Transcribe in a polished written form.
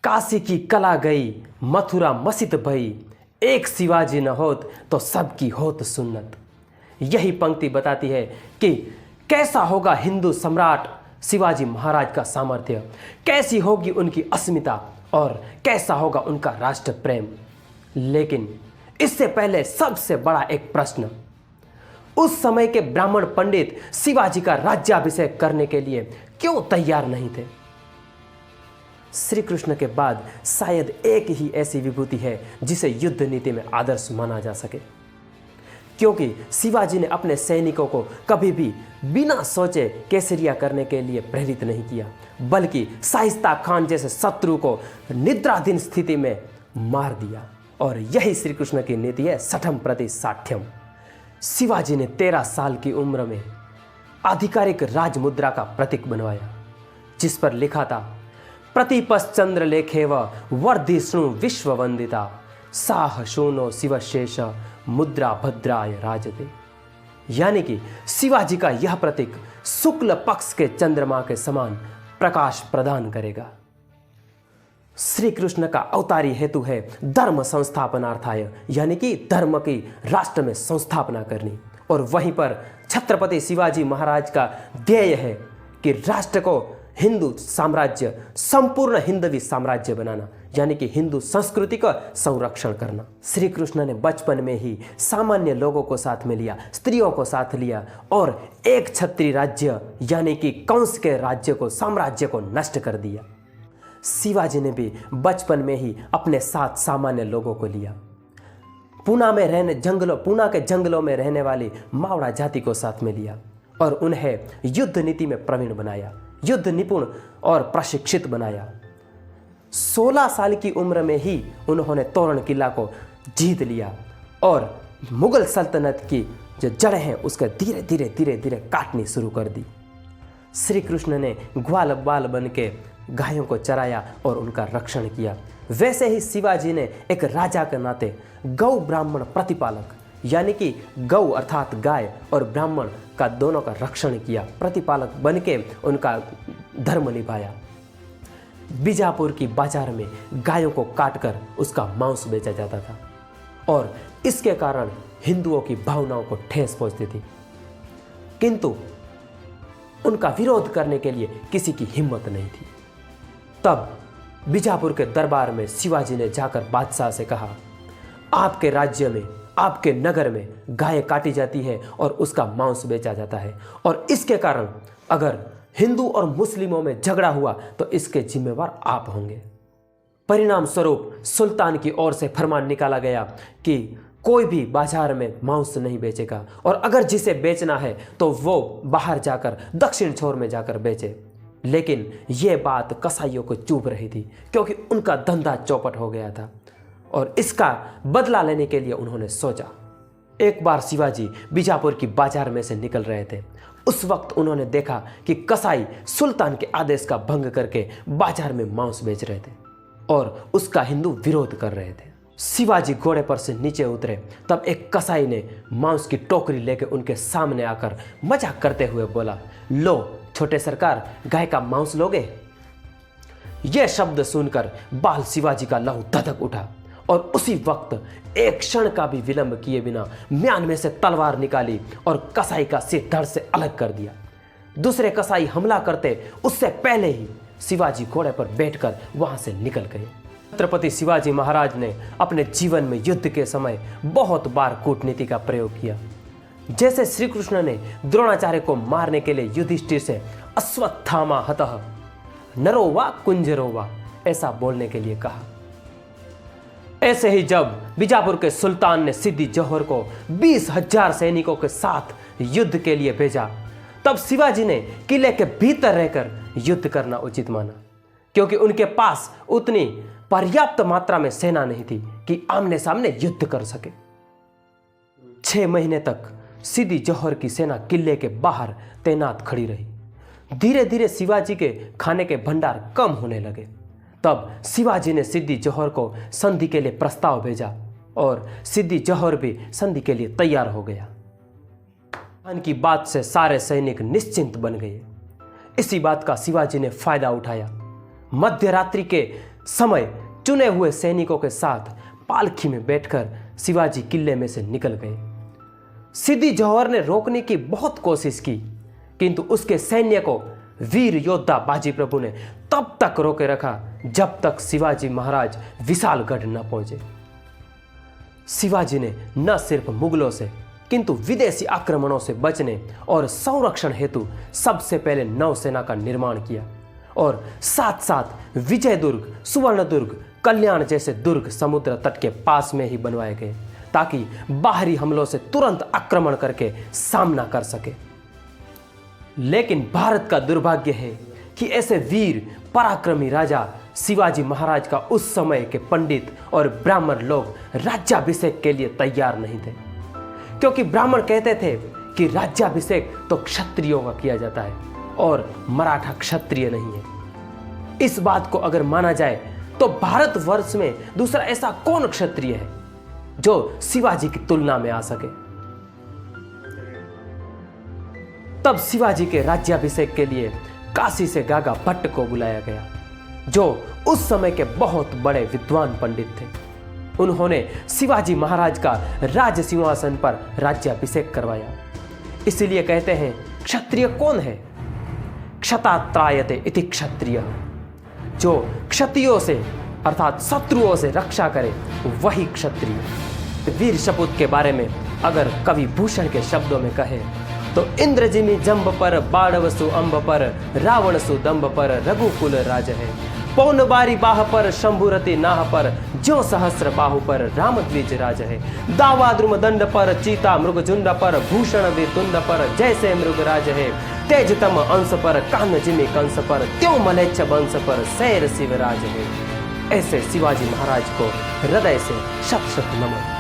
काशी की कला गई, मथुरा मसित भई, एक शिवाजी न होत तो सबकी होत सुन्नत। यही पंक्ति बताती है कि कैसा होगा हिंदू सम्राट शिवाजी महाराज का सामर्थ्य, कैसी होगी उनकी अस्मिता और कैसा होगा उनका राष्ट्र प्रेम। लेकिन इससे पहले सबसे बड़ा एक प्रश्न, उस समय के ब्राह्मण पंडित शिवाजी का राज्याभिषेक करने के लिए क्यों तैयार नहीं थे? श्री कृष्ण के बाद शायद एक ही ऐसी विभूति है जिसे युद्ध नीति में आदर्श माना जा सके, क्योंकि शिवाजी ने अपने सैनिकों को कभी भी बिना सोचे केसरिया करने के लिए प्रेरित नहीं किया, बल्कि शाइस्ता खान जैसे शत्रु को निद्राधीन स्थिति में मार दिया। और यही श्री कृष्ण की नीति है शठम प्रति साठ्यम। शिवाजी ने 13 साल की उम्र में आधिकारिक राजमुद्रा का प्रतीक बनवाया, जिस पर लिखा था, प्रतिपश्चंद्र लेखेव वर्धिष्णु विश्ववंदिता, साह शूनो शिवशेष मुद्रा भद्राय राजते। यानी कि शिवाजी का यह प्रतीक शुक्ल पक्ष के चंद्रमा के समान प्रकाश प्रदान करेगा। श्री कृष्ण का अवतारी हेतु है धर्म संस्थापनार्थाय, यानी कि धर्म की राष्ट्र में संस्थापना करनी। और वहीं पर छत्रपति शिवाजी महाराज का ध्येय है कि राष्ट्र को हिंदू साम्राज्य, संपूर्ण हिंदवी साम्राज्य बनाना, यानी कि हिंदू संस्कृति का संरक्षण करना। श्री कृष्ण ने बचपन में ही सामान्य लोगों को साथ में लिया, स्त्रियों को साथ लिया और एक क्षत्रिय राज्य यानी कि कंस के राज्य को, साम्राज्य को नष्ट कर दिया। शिवाजी ने भी बचपन में ही अपने साथ सामान्य लोगों को लिया। पूना के जंगलों में रहने वाली मावड़ा जाति को साथ में लिया और उन्हें युद्ध नीति में प्रवीण बनाया, युद्ध निपुण और प्रशिक्षित बनाया। 16 साल की उम्र में ही उन्होंने तोरण किला को जीत लिया और मुगल सल्तनत की जो जड़ें हैं उसके धीरे धीरे काटनी शुरू कर दी। श्री कृष्ण ने ग्वाल बाल बन के गायों को चराया और उनका रक्षण किया। वैसे ही शिवाजी ने एक राजा के नाते गौ ब्राह्मण प्रतिपालक, यानी कि गौ अर्थात गाय और ब्राह्मण का दोनों का रक्षण किया, प्रतिपालक बन के उनका धर्म निभाया। बीजापुर की बाजार में गायों को काटकर उसका मांस बेचा जाता था और इसके कारण हिंदुओं की भावनाओं को ठेस पहुंचती थी, किंतु उनका विरोध करने के लिए किसी की हिम्मत नहीं थी। तब बीजापुर के दरबार में शिवाजी ने जाकर बादशाह से कहा, आपके राज्य में, आपके नगर में गायें काटी जाती है और उसका मांस बेचा जाता है और इसके कारण अगर हिंदू और मुस्लिमों में झगड़ा हुआ तो इसके जिम्मेवार आप होंगे। परिणाम स्वरूप सुल्तान की ओर से फरमान निकाला गया कि कोई भी बाजार में मांस नहीं बेचेगा और अगर जिसे बेचना है तो वो बाहर जाकर दक्षिण छोर में जाकर बेचे। लेकिन ये बात कसाईयों को चुभ रही थी, क्योंकि उनका धंधा चौपट हो गया था और इसका बदला लेने के लिए उन्होंने सोचा। एक बार शिवाजी बीजापुर की बाजार में से निकल रहे थे। उस वक्त उन्होंने देखा कि कसाई सुल्तान के आदेश का भंग करके बाजार में मांस बेच रहे थे और उसका हिंदू विरोध कर रहे थे। शिवाजी घोड़े पर से नीचे उतरे, तब एक कसाई ने मांस की टोकरी लेकर उनके सामने आकर मजाक करते हुए बोला, लो छोटे सरकार, गाय का मांस लोगे? यह शब्द सुनकर बाल शिवाजी का लहू धधक उठा और उसी वक्त एक क्षण का भी विलंब किए बिना म्यान में से तलवार निकाली और कसाई का सिर धड़ से अलग कर दिया। दूसरे कसाई हमला करते उससे पहले ही शिवाजी घोड़े पर बैठकर वहां से निकल गए। छत्रपति शिवाजी महाराज ने अपने जीवन में युद्ध के समय बहुत बार कूटनीति का प्रयोग किया। जैसे श्री कृष्ण ने द्रोणाचार्य को मारने के लिए युधिष्ठिर से अश्वत्थामा हतः नरो वा कुंजरो वा ऐसा बोलने के लिए कहा। ऐसे ही जब बीजापुर के सुल्तान ने सिद्दी जोहर को 20,000 सैनिकों के साथ युद्ध के लिए भेजा, तब शिवाजी ने किले के भीतर रहकर युद्ध करना उचित माना, क्योंकि उनके पास उतनी पर्याप्त मात्रा में सेना नहीं थी कि आमने सामने युद्ध कर सके। 6 महीने तक सिद्दी जोहर की सेना किले के बाहर तैनात खड़ी रही। धीरे धीरे शिवाजी के खाने के भंडार कम होने लगे। तब शिवाजी ने सिद्दी जोहर को संधि के लिए प्रस्ताव भेजा और सिद्दी जोहर भी संधि के लिए तैयार हो गया। खान की बात से सारे सैनिक निश्चिंत बन गए। इसी बात का शिवाजी ने फायदा उठाया। मध्य रात्रि के समय चुने हुए सैनिकों के साथ पालखी में बैठकर शिवाजी किले में से निकल गए। सिद्दी जौहर ने रोकने की बहुत कोशिश की, किंतु उसके सैन्य को वीर योद्धा बाजी प्रभु ने तब तक रोके रखा जब तक शिवाजी महाराज विशालगढ़ न पहुंचे। शिवाजी ने न सिर्फ मुगलों से किंतु विदेशी आक्रमणों से बचने और संरक्षण हेतु सबसे पहले नौसेना का निर्माण किया और साथ साथ विजय दुर्ग, सुवर्ण दुर्ग, कल्याण जैसे दुर्ग समुद्र तट के पास में ही बनवाए गए ताकि बाहरी हमलों से तुरंत आक्रमण करके सामना कर सके। लेकिन भारत का दुर्भाग्य है कि ऐसे वीर पराक्रमी राजा शिवाजी महाराज का उस समय के पंडित और ब्राह्मण लोग राज्याभिषेक के लिए तैयार नहीं थे, क्योंकि ब्राह्मण कहते थे कि राज्याभिषेक तो क्षत्रियों का किया जाता है और मराठा क्षत्रिय नहीं है। इस बात को अगर माना जाए तो भारतवर्ष में दूसरा ऐसा कौन क्षत्रिय है जो शिवाजी की तुलना में आ सके। तब शिवाजी के राज्याभिषेक के लिए काशी से गागा भट्ट को बुलाया गया, जो उस समय के बहुत बड़े विद्वान पंडित थे। उन्होंने शिवाजी महाराज का राज सिंहासन पर राज्याभिषेक करवाया। इसलिए कहते हैं क्षत्रिय कौन है? क्षतात्रायते इति क्षत्रिय, जो क्षत्रियों से अर्थात शत्रुओं से रक्षा करे वही क्षत्रिय। वीर शपूत के बारे में अगर कवि भूषण के शब्दों में कहे तो इंद्रजिमी जंब पर, बाणवसु अंब पर, रावणसु दंब पर, रघुकुल राज है। पौन बारी बाह पर, शंभुरति नाह पर, जो सहस्र बाहु पर, राम द्विज राज है। दावा द्रुम दंड पर, चीता मृग झुंड पर, भूषण वितुंड पर, जैसे मृग राज है। तेजतम अंश पर, कान जिमी कंस पर, त्यों मलेच्छ वंश पर, सैर शिवराज है। ऐसे शिवाजी महाराज को हृदय से शत शत नमन।